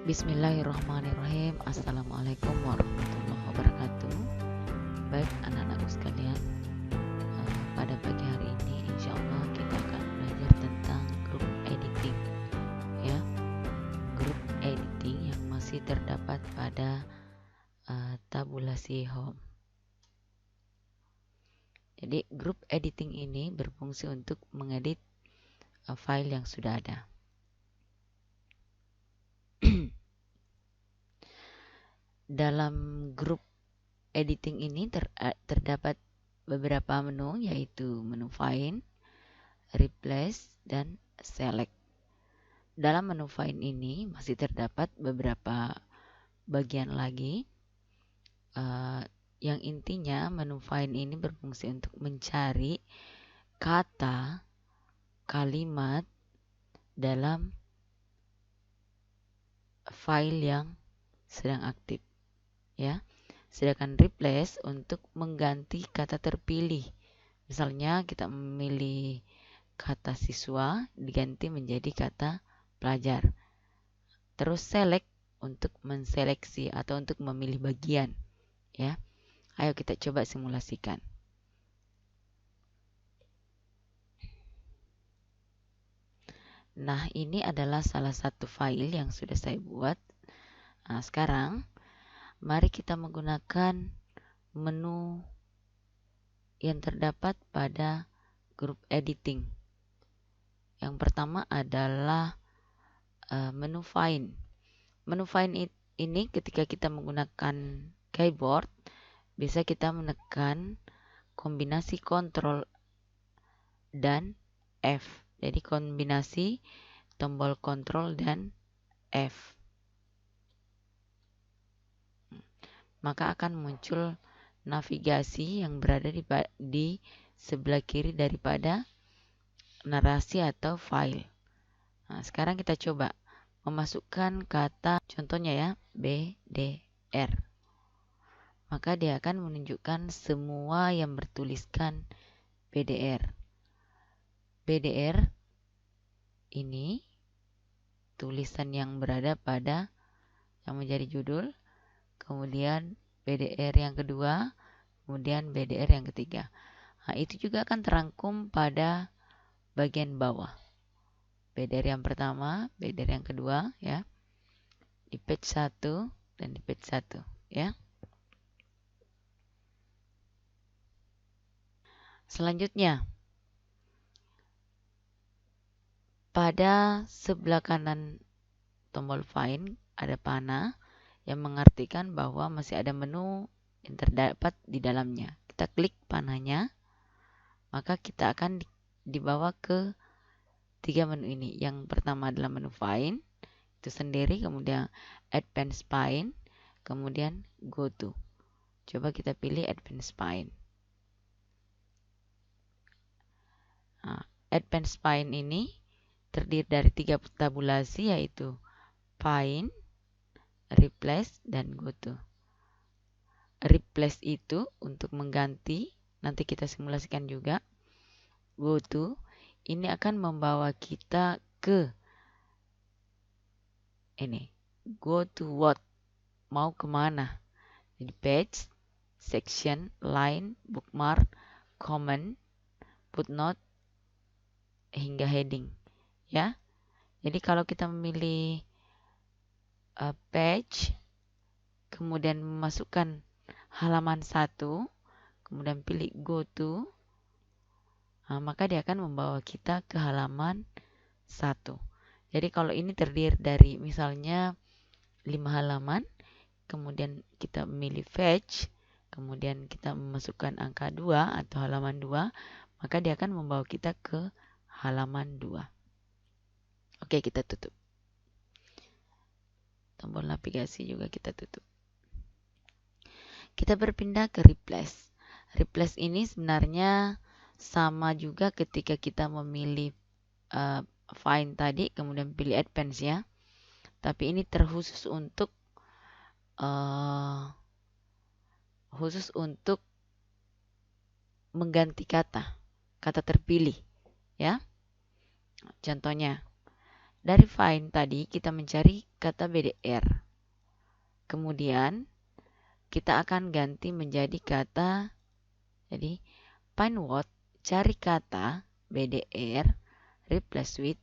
Bismillahirrahmanirrahim. Assalamualaikum warahmatullahi wabarakatuh. Baik anak-anakku sekalian, pada pagi hari ini insya Allah kita akan belajar tentang grup editing, ya. Grup editing yang masih terdapat pada tabulasi home. Jadi grup editing ini berfungsi untuk mengedit file yang sudah ada. Dalam grup editing ini terdapat beberapa menu, yaitu menu Find, Replace, dan Select. Dalam menu Find ini masih terdapat beberapa bagian lagi. Yang intinya menu Find ini berfungsi untuk mencari kata, kalimat dalam file yang sedang aktif, ya. Sedangkan Replace untuk mengganti kata terpilih. Misalnya kita memilih kata siswa diganti menjadi kata pelajar. Terus Select untuk menseleksi atau untuk memilih bagian, ya. Ayo kita coba simulasikan. Nah, ini adalah salah satu file yang sudah saya buat. Nah, sekarang mari kita menggunakan menu yang terdapat pada grup editing. Yang pertama adalah menu Find. Menu Find ini ketika kita menggunakan keyboard, bisa kita menekan kombinasi Ctrl dan F. Jadi kombinasi tombol Ctrl dan F. Maka akan muncul navigasi yang berada di sebelah kiri daripada narasi atau file. Nah, sekarang kita coba memasukkan kata, contohnya ya, BDR. Maka dia akan menunjukkan semua yang bertuliskan BDR. BDR ini tulisan yang berada pada yang menjadi judul, kemudian BDR yang kedua, kemudian BDR yang ketiga. Nah, itu juga akan terangkum pada bagian bawah. BDR yang pertama, BDR yang kedua, ya. Di page 1 dan di page 1, ya. Selanjutnya, pada sebelah kanan tombol Find ada panah yang mengartikan bahwa masih ada menu yang terdapat di dalamnya. Kita klik panahnya, maka kita akan dibawa ke tiga menu ini. Yang pertama adalah menu Find itu sendiri, kemudian Advanced Find, kemudian Go To. Coba kita pilih Advanced Find. Nah, Advanced Find ini terdiri dari 3 tabulasi, yaitu Find, Replace, dan Go To. Replace itu untuk mengganti, nanti kita simulasikan juga. Go To ini akan membawa kita ke ini, go to what, mau kemana. Jadi page, section, line, bookmark, comment, footnote, hingga heading, ya. Jadi kalau kita memilih page, kemudian memasukkan halaman 1, kemudian pilih go to, maka dia akan membawa kita ke halaman 1. Jadi kalau ini terdiri dari misalnya 5 halaman, kemudian kita memilih page, kemudian kita memasukkan angka 2 atau halaman 2, maka dia akan membawa kita ke halaman 2. Oke, kita tutup. Tombol navigasi juga kita tutup. Kita berpindah ke Replace. Replace ini sebenarnya sama juga ketika kita memilih Find tadi, kemudian pilih Advance, ya. Tapi ini terkhusus untuk mengganti kata terpilih, ya. Contohnya Dari find tadi kita mencari kata BDR. Kemudian kita akan ganti menjadi kata, jadi find what, cari kata BDR, replace with,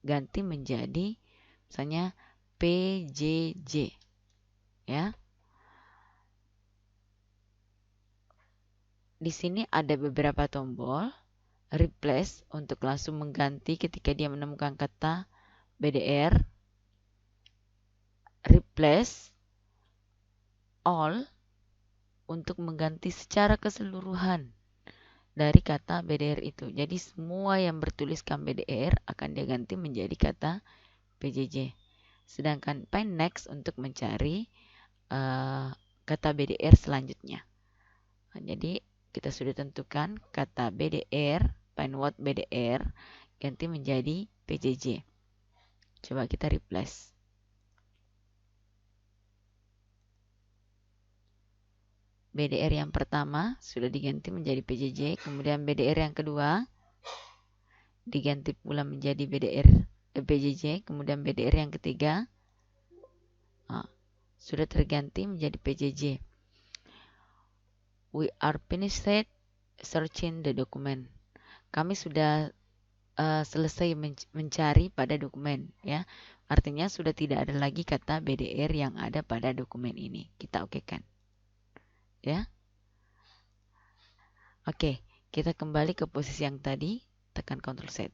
ganti menjadi misalnya PJJ. Ya. Di sini ada beberapa tombol. Replace untuk langsung mengganti ketika dia menemukan kata BDR. Replace all untuk mengganti secara keseluruhan dari kata BDR itu. Jadi semua yang bertuliskan BDR akan dia ganti menjadi kata PJJ. Sedangkan find next untuk mencari kata BDR selanjutnya. Nah, jadi kita sudah tentukan kata BDR, find what BDR, ganti menjadi PJJ. Coba kita replace. BDR yang pertama sudah diganti menjadi PJJ, kemudian BDR yang kedua diganti pula menjadi PJJ, kemudian BDR yang ketiga sudah terganti menjadi PJJ. We are finished searching the document. Kami sudah selesai mencari pada dokumen, ya. Artinya sudah tidak ada lagi kata BDR yang ada pada dokumen ini. Kita okekan. Ya. Oke, kita kembali ke posisi yang tadi, tekan Ctrl Z.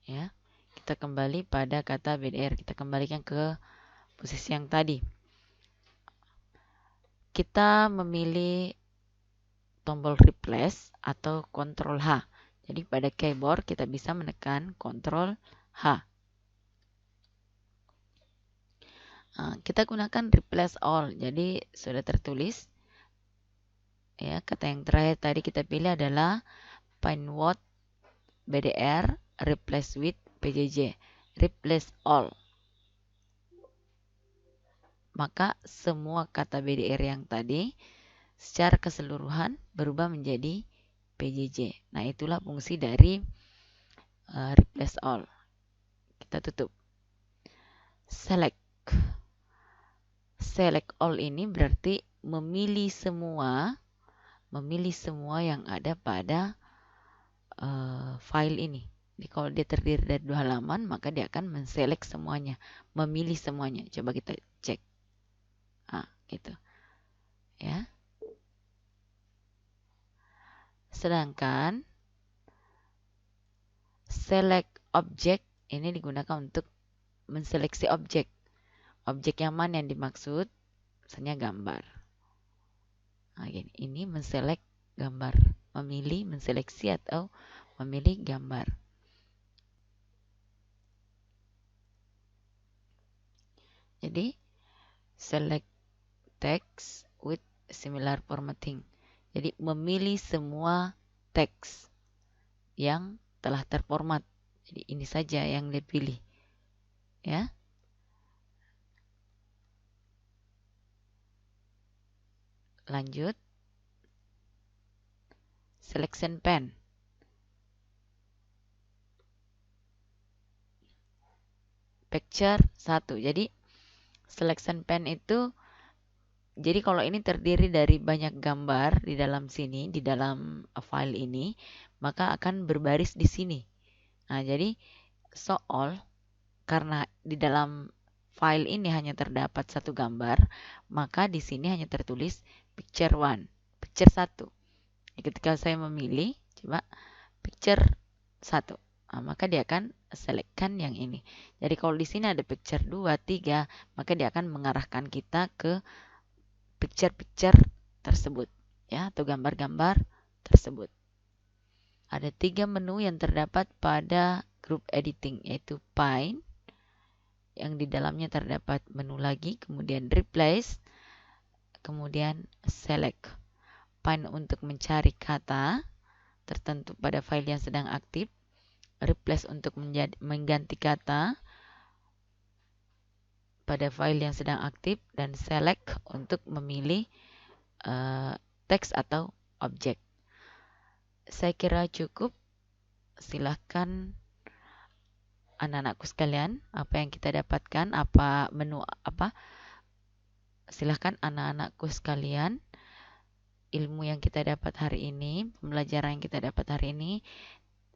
Ya. Kita kembali pada kata BDR, kita kembalikan ke posisi yang tadi. Kita memilih tombol replace atau Ctrl H. Jadi pada keyboard kita bisa menekan Ctrl H. Kita gunakan replace all. Jadi sudah tertulis. Ya, kata yang terakhir tadi kita pilih adalah find what BDR replace with PJJ. Replace all. Maka semua kata BDR yang tadi secara keseluruhan berubah menjadi PJJ. Nah, itulah fungsi dari replace all. Kita tutup. Select all ini berarti memilih semua yang ada pada file ini. Jadi kalau dia terdiri dari 2 halaman, maka dia akan menselect semuanya, memilih semuanya. Coba kita cek. Gitu. Ya. Sedangkan select object ini digunakan untuk menseleksi objek. Objek yang mana yang dimaksud? Misalnya gambar. Nah, ini menselect gambar, memilih, menseleksi atau memilih gambar. Jadi select text with similar formatting. Jadi memilih semua teks yang telah terformat. Jadi ini saja yang dipilih. Ya. Lanjut. Selection pen. Picture 1. Jadi selection pen itu, jadi kalau ini terdiri dari banyak gambar di dalam sini, di dalam file ini, maka akan berbaris di sini. Nah, jadi show all, karena di dalam file ini hanya terdapat satu gambar, maka di sini hanya tertulis picture 1, picture 1. Ketika saya memilih, coba picture 1. Maka dia akan selectkan yang ini. Jadi kalau di sini ada picture 2, 3, maka dia akan mengarahkan kita ke picture-picture tersebut, ya, atau gambar-gambar tersebut. Ada 3 menu yang terdapat pada group editing, yaitu find, yang di dalamnya terdapat menu lagi, kemudian replace, kemudian select. Find untuk mencari kata tertentu pada file yang sedang aktif, replace untuk mengganti kata pada file yang sedang aktif, dan select untuk memilih teks atau objek. Saya kira cukup. silahkan anak-anakku sekalian, apa yang kita dapatkan, apa menu apa, silahkan anak-anakku sekalian, ilmu yang kita dapat hari ini, pembelajaran yang kita dapat hari ini,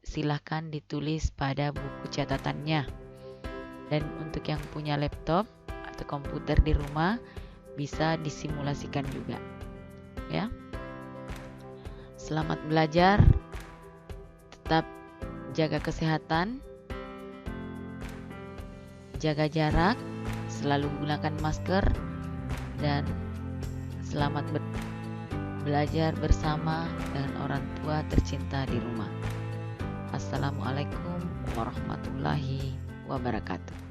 silahkan ditulis pada buku catatannya. Dan untuk yang punya laptop atau komputer di rumah, bisa disimulasikan juga. Ya. Selamat belajar. Tetap jaga kesehatan. Jaga jarak, selalu gunakan masker, dan selamat belajar bersama dengan orang tua tercinta di rumah. Assalamualaikum warahmatullahi wabarakatuh.